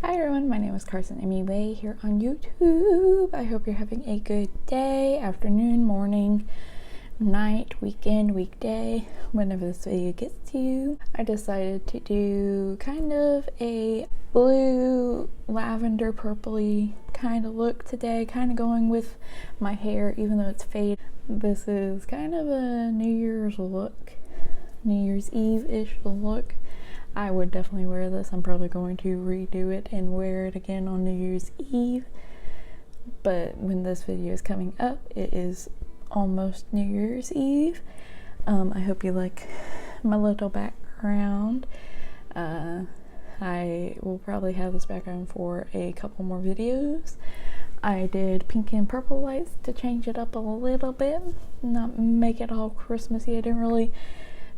Hi everyone, my name is Carson MUA here on YouTube. I hope you're having a good day, afternoon, morning, night, weekend, weekday, whenever this video gets to you. I decided to do kind of a blue, lavender, purpley kind of look today, kind of going with my hair even though it's faded. This is kind of a New Year's look, New Year's Eve-ish look. I would definitely wear this. I'm probably going to redo it and wear it again on New Year's Eve. But when this video is coming up, it is almost New Year's Eve. I hope you like my little background. I will probably have this background for a couple more videos. I did pink and purple lights to change it up a little bit, not make it all Christmassy. I didn't really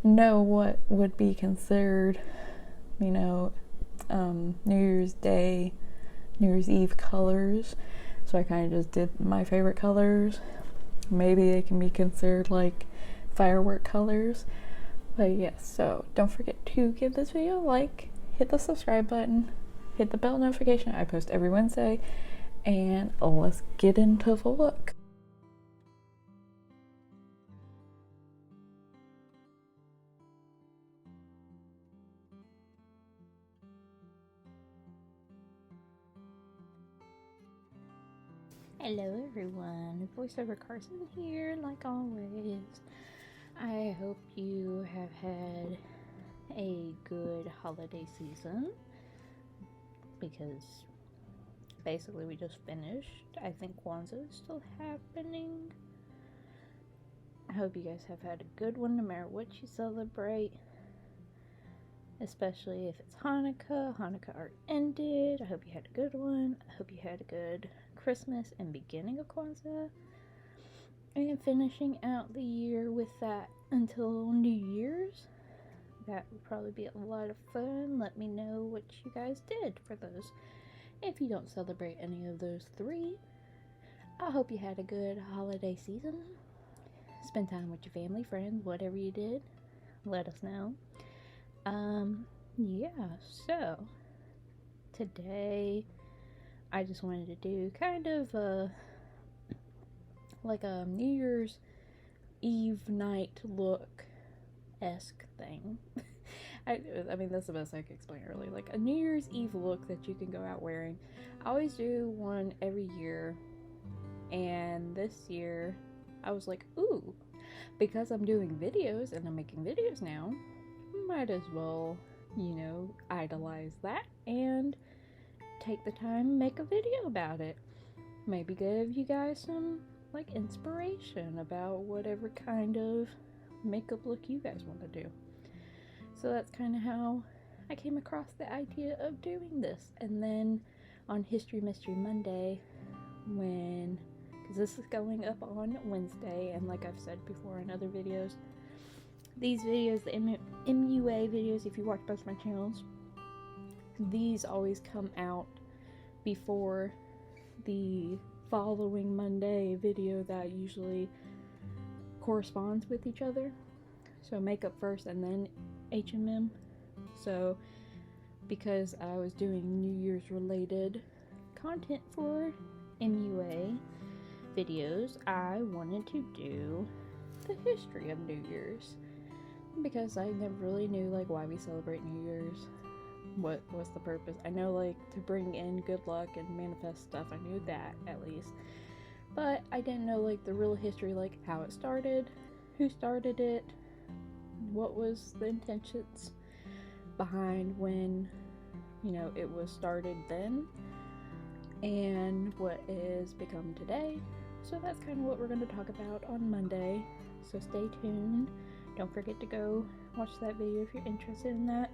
know what would be considered, you know, New Year's Day, New Year's Eve colors, so I kind of just did my favorite colors. Maybe they can be considered like firework colors, but yes, so don't forget to give this video a like, hit the subscribe button, hit the bell notification. I post every Wednesday, and let's get into the look. Hello everyone, voiceover Carson here, like always. I hope you have had a good holiday season, because basically we just finished. I think Kwanzaa is still happening. I hope you guys have had a good one no matter what you celebrate, especially if it's Hanukkah. Hanukkah already ended. I hope you had a good one. I hope you had a good Christmas and beginning of Kwanzaa, and finishing out the year with that until New Year's. That would probably be a lot of fun. Let me know what you guys did for those. If you don't celebrate any of those three, I hope you had a good holiday season. Spend time with your family, friends, whatever you did, let us know. Yeah, so today I just wanted to do kind of like a New Year's Eve night look-esque thing. I mean, that's the best I can explain, really. Like a New Year's Eve look that you can go out wearing. I always do one every year, and this year I was like, ooh, because I'm doing videos and I'm making videos now, might as well, you know, idolize that and take the time and make a video about it. Maybe give you guys some like inspiration about whatever kind of makeup look you guys want to do. So that's kind of how I came across the idea of doing this. And then on History Mystery Monday, because this is going up on Wednesday, and like I've said before in other videos, these videos, the MUA videos, if you watch both my channels, these always come out before the following Monday video that usually corresponds with each other. So makeup first and then HMM. So because I was doing New Year's related content for MUA videos, I wanted to do the history of New Year's, because I never really knew like why we celebrate New Year's. What was the purpose? I know like to bring in good luck and manifest stuff. I knew that at least, but I didn't know like the real history, like how it started, who started it, what was the intentions behind when, you know, it was started then, and what is become today. So that's kind of what we're going to talk about on Monday, so stay tuned. Don't forget to go watch that video if you're interested in that,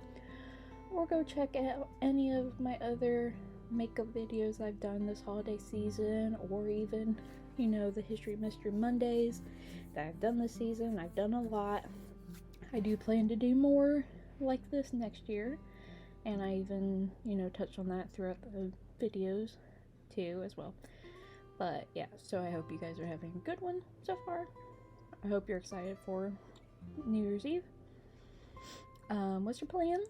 or go check out any of my other makeup videos I've done this holiday season, or even, you know, the History Mystery Mondays that I've done this season. I've done a lot. I do plan to do more like this next year, and I even, you know, touched on that throughout the videos too as well. But yeah, so I hope you guys are having a good one so far. I hope you're excited for New Year's Eve. What's your plans?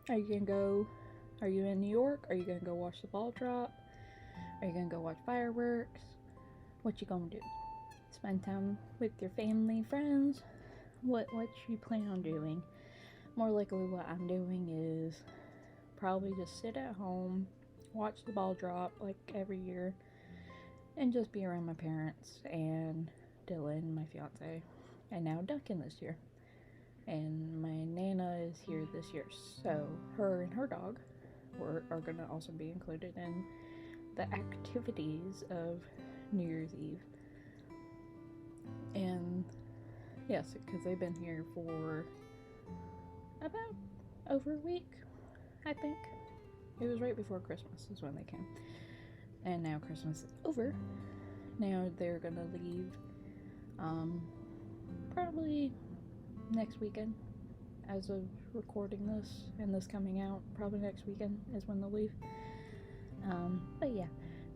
Are you gonna go Are you in New York? Are you gonna go watch the ball drop? Are you gonna go watch fireworks? What you gonna do? Spend time with your family, friends? What you plan on doing? More likely what I'm doing is probably just sit at home, watch the ball drop like every year, and just be around my parents and Dylan, my fiance, and now Duncan this year. And my Nana is here this year, so her and her dog are gonna also be included in the activities of New Year's Eve. And yes, because they've been here for about over a week, I think. It was right before Christmas is when they came. And now Christmas is over. Now they're gonna leave probably next weekend as of recording this and this coming out. Probably next weekend is when they'll leave. But yeah,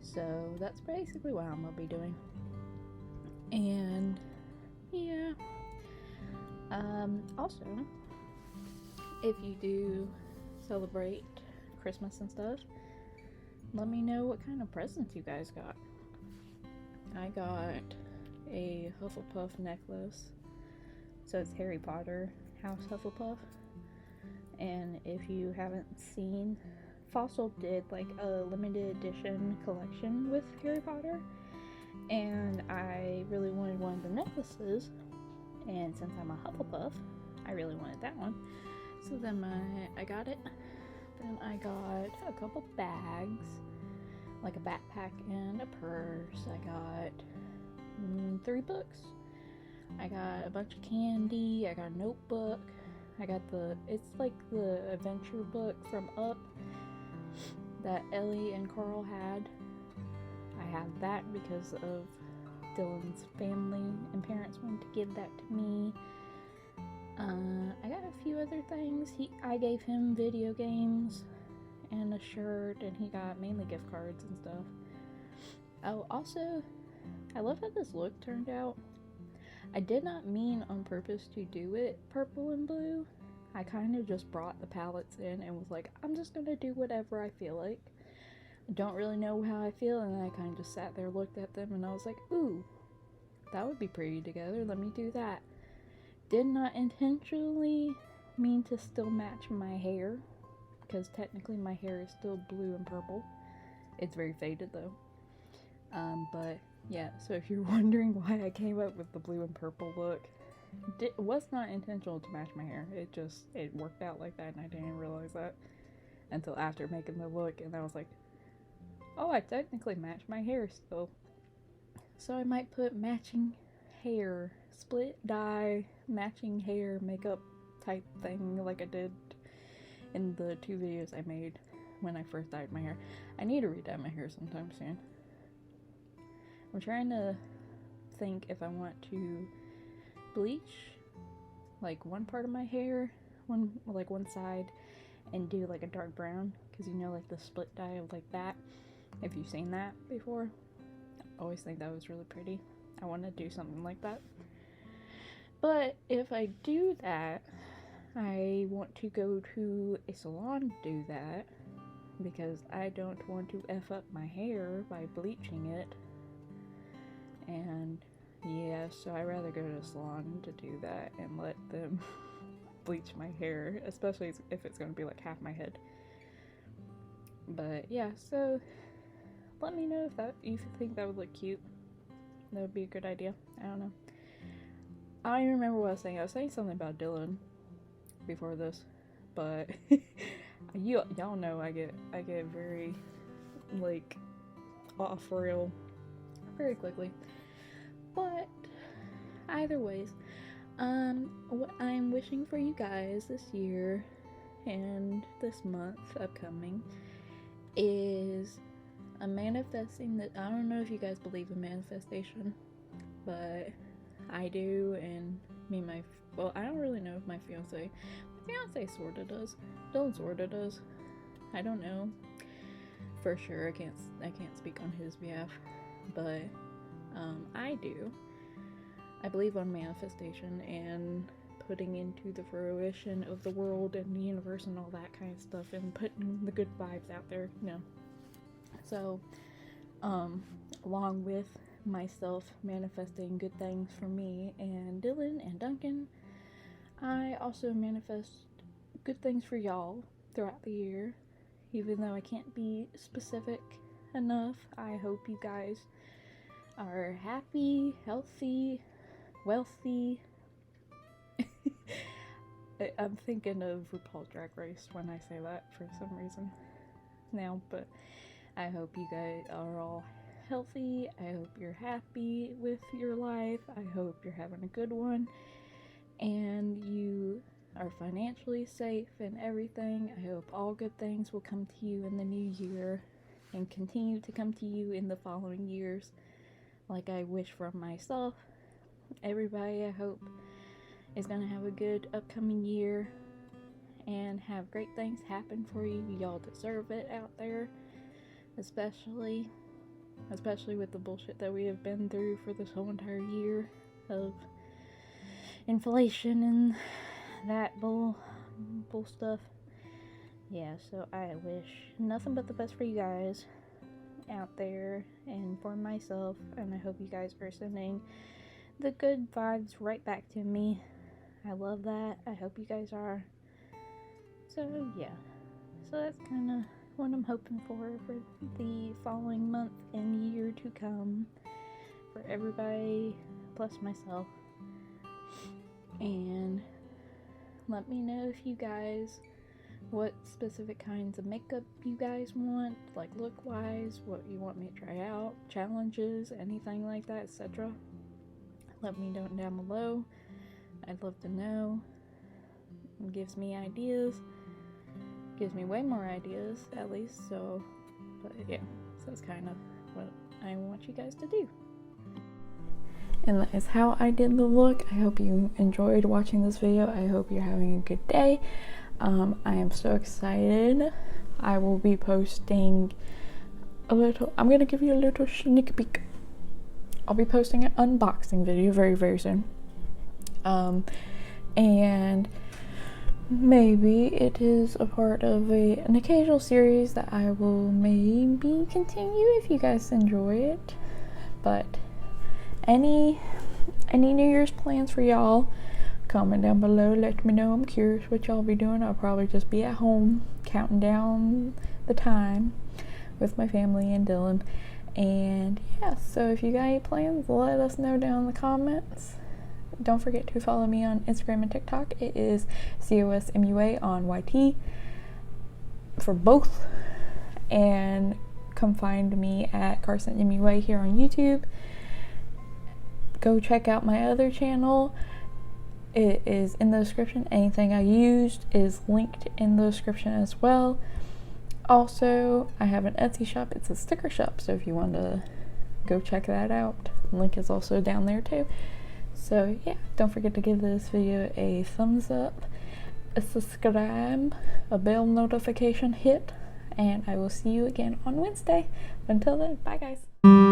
so that's basically what I'm gonna be doing. And yeah, also, if you do celebrate Christmas and stuff, let me know what kind of presents you guys got. I got a Hufflepuff necklace, so it's Harry Potter House Hufflepuff. And if you haven't seen, Fossil did like a limited edition collection with Harry Potter, and I really wanted one of the necklaces, and since I'm a Hufflepuff, I really wanted that one. So then I got it. Then I got a couple bags, like a backpack and a purse. I got 3 books. I got a bunch of candy. I got a notebook. I got it's like the adventure book from Up that Ellie and Carl had. I have that because of Dylan's family and parents wanted to give that to me. I got a few other things. I gave him video games and a shirt, and he got mainly gift cards and stuff. Oh, also, I love how this look turned out. I did not mean on purpose to do it purple and blue. I kind of just brought the palettes in and was like, I'm just gonna do whatever I feel like. I don't really know how I feel, and then I kind of just sat there, looked at them, and I was like, ooh, that would be pretty together. Let me do that. Did not intentionally mean to still match my hair, because technically my hair is still blue and purple. It's very faded though. But yeah, so if you're wondering why I came up with the blue and purple look, it was not intentional to match my hair. It worked out like that, and I didn't realize that until after making the look, and I was like, oh, I technically match my hair still. So I might put matching hair, split dye, matching hair makeup type thing like I did in the 2 videos I made when I first dyed my hair. I need to re-dye my hair sometime soon. I'm trying to think if I want to bleach like one part of my hair, one side, and do like a dark brown, because you know, like the split dye of like that, if you've seen that before. I always think that was really pretty. I want to do something like that. But if I do that, I want to go to a salon to do that, because I don't want to F up my hair by bleaching it. And yeah, so I'd rather go to a salon to do that and let them bleach my hair, especially if it's going to be like half my head. But yeah, so let me know if you think that would look cute. That would be a good idea. I don't know. I don't even remember what I was saying. I was saying something about Dylan before this, but y'all know I get very like off rail very quickly. But either ways, what I'm wishing for you guys this year and this month upcoming is a manifesting that, I don't know if you guys believe in manifestation, but I do, and I don't really know if my fiance sorta does. Dylan sorta does. I don't know for sure. I can't speak on his behalf, but I do. I believe on manifestation and putting into the fruition of the world and the universe and all that kind of stuff, and putting the good vibes out there, you know. So, along with myself manifesting good things for me and Dylan and Duncan, I also manifest good things for y'all throughout the year. Even though I can't be specific enough, I hope you guys are happy, healthy, wealthy. I'm thinking of RuPaul's Drag Race when I say that for some reason now, but I hope you guys are all healthy. I hope you're happy with your life. I hope you're having a good one, and you are financially safe and everything. I hope all good things will come to you in the new year and continue to come to you in the following years, like I wish for myself. Everybody, I hope, is gonna have a good upcoming year and have great things happen for you. Y'all deserve it out there, especially with the bullshit that we have been through for this whole entire year of inflation and that bull stuff. Yeah, so I wish nothing but the best for you guys out there and for myself, and I hope you guys are sending the good vibes right back to me. I love that. I hope you guys are. So yeah, so that's kind of what I'm hoping for the following month and year to come for everybody plus myself. And let me know if you guys, what specific kinds of makeup you guys want, like look wise, what you want me to try out, challenges, anything like that, etc. Let me know down below. I'd love to know. It gives me ideas. Gives me way more ideas, at least. So, but yeah, so that's kind of what I want you guys to do. And that is how I did the look. I hope you enjoyed watching this video. I hope you're having a good day. I am so excited. I will be posting I'm gonna give you a little sneak peek. I'll be posting an unboxing video very, very soon. And maybe it is a part of an occasional series that I will maybe continue if you guys enjoy it. But any New Year's plans for y'all, comment down below. Let me know. I'm curious what y'all be doing. I'll probably just be at home counting down the time with my family and Dylan. And yeah, so if you got any plans, let us know down in the comments. Don't forget to follow me on Instagram and TikTok. It is COSMUA on YT for both. And come find me at Carson MUA here on YouTube. Go check out my other channel. It is in the description. Anything I used is linked in the description as well. Also, I have an Etsy shop. It's a sticker shop, so if you want to go check that out, the link is also down there too. So yeah, don't forget to give this video a thumbs up, a subscribe, a bell notification hit, and I will see you again on Wednesday. Until then, bye guys.